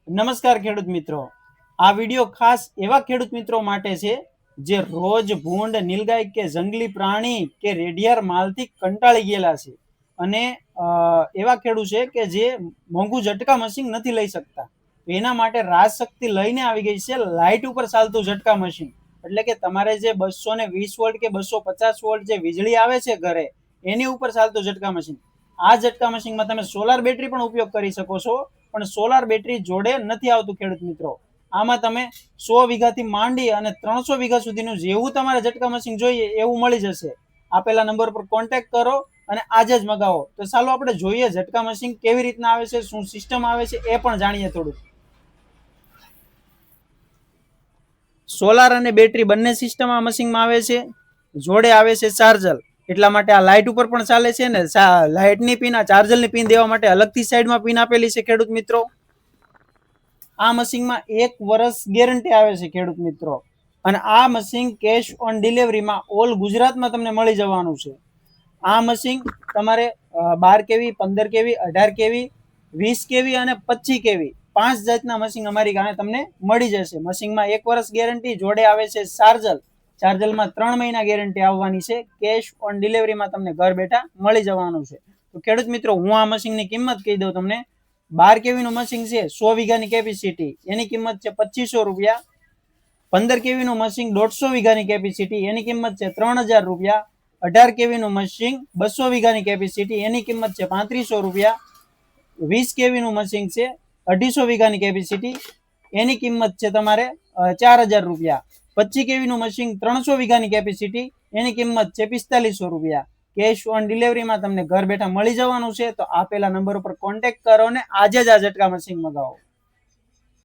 નમસ્કાર ખેડૂત મિત્રો, આ વિડિયો ખાસ એવા ખેડૂત મિત્રો માટે છે જે રોજ ભૂંડ, નીલગાય કે જંગલી પ્રાણી કે રેડિયાર માલથી કંટાળી ગયેલા છે અને એવા ખેડૂત છે કે જે મોંઘું ઝટકા મશીન નથી લઈ શકતા. એના માટે રાજશક્તિ લઈને આવી ગઈ છે લાઇટ ઉપર ચાલતું ઝટકા મશીન. એટલે કે તમારે જે 220 વોલ્ટ કે 250 વોલ્ટ જે વીજળી આવે છે ઘરે, એની ઉપર ચાલતું ઝટકા મશીન. આ ઝટકા મશીનમાં તમે સોલાર બેટરી પણ ઉપયોગ કરી શકો છો, પણ સોલાર બેટરી જોડે નથી આવતું ખેડૂત મિત્રો. આમાં તમે 100 વીઘાથી માંડી અને 300 વીઘા સુધીનું જેવું તમારે ઝટકા મશીન જોઈએ એવું મળી જશે. આપેલા નંબર પર કોન્ટેક્ટ કરો અને આજે જ મગાવો. તો ચાલો આપણે જોઈએ ઝટકા મશીન કેવી રીતના આવે છે, શું સિસ્ટમ આવે છે એ પણ જાણીએ થોડું. સોલાર અને બેટરી બંને સિસ્ટમ આ મશીનમાં આવે છે. જોડે આવે છે ચાર્જર. એટલા માટે આ લાઇટ ઉપર પણ ચાલે છે ને લાઇટની પિન, આ ચાર્જરની પિન દેવા માટે અલગથી સાઈડમાં પિન આપેલી છે ખેડૂત મિત્રો. આ મશીનમાં 1 વર્ષ ગેરંટી આવે છે ખેડૂત મિત્રો. અને આ મશીન કેશ ઓન ડિલિવરીમાં ઓલ ગુજરાતમાં તમને મળી જવાનું છે. આ મશીન તમારે 12 કેવી, 15 કેવી, 18 કેવી, 20 કેવી અને 25 કેવી 5 જાતના મશીન અમારી ગામે તમને મળી જશે. મશીનમાં 1 વર્ષ ગેરંટી, જોડે આવે છે ચાર્જર. ચાર્જરમાં 3 મહિના ગેરંટી આવવાની છે. કેશ ઓન ડિલિવરીમાં તમને ઘર બેઠા મળી જવાનું છે. તો ખેડૂત મિત્રો, હું આ મશીનની કિંમત કહી દઉં તમને. 12 કેવીનું મશીન છે, 100 વીઘાની કેપેસિટી, એની કિંમત છે 2500 રૂપિયા. 15 કેવીનું મશીન 150 વીઘાની કેપેસિટી, એની કિંમત છે 3000 રૂપિયા. 18 કેવીનું મશીન 200 વીઘાની કેપેસિટી, એની કિંમત છે 3500 રૂપિયા. 20 કેવીનું મશીન છે 250 વીઘાની કેપેસિટી, એની કિંમત છે તમારે 4000 રૂપિયા. 25 કેવીનું મશીન 300 વીઘાની કેપેસિટી, એની કિંમત છે 4500 રૂપિયા. કેશ ઓન ડિલિવરીમાં તમને ઘર બેઠા મળી જવાનું છે. તો આપેલા નંબર ઉપર કોન્ટેક્ટ કરો અને આજે જ આ ઝટકા મશીન મગાવો.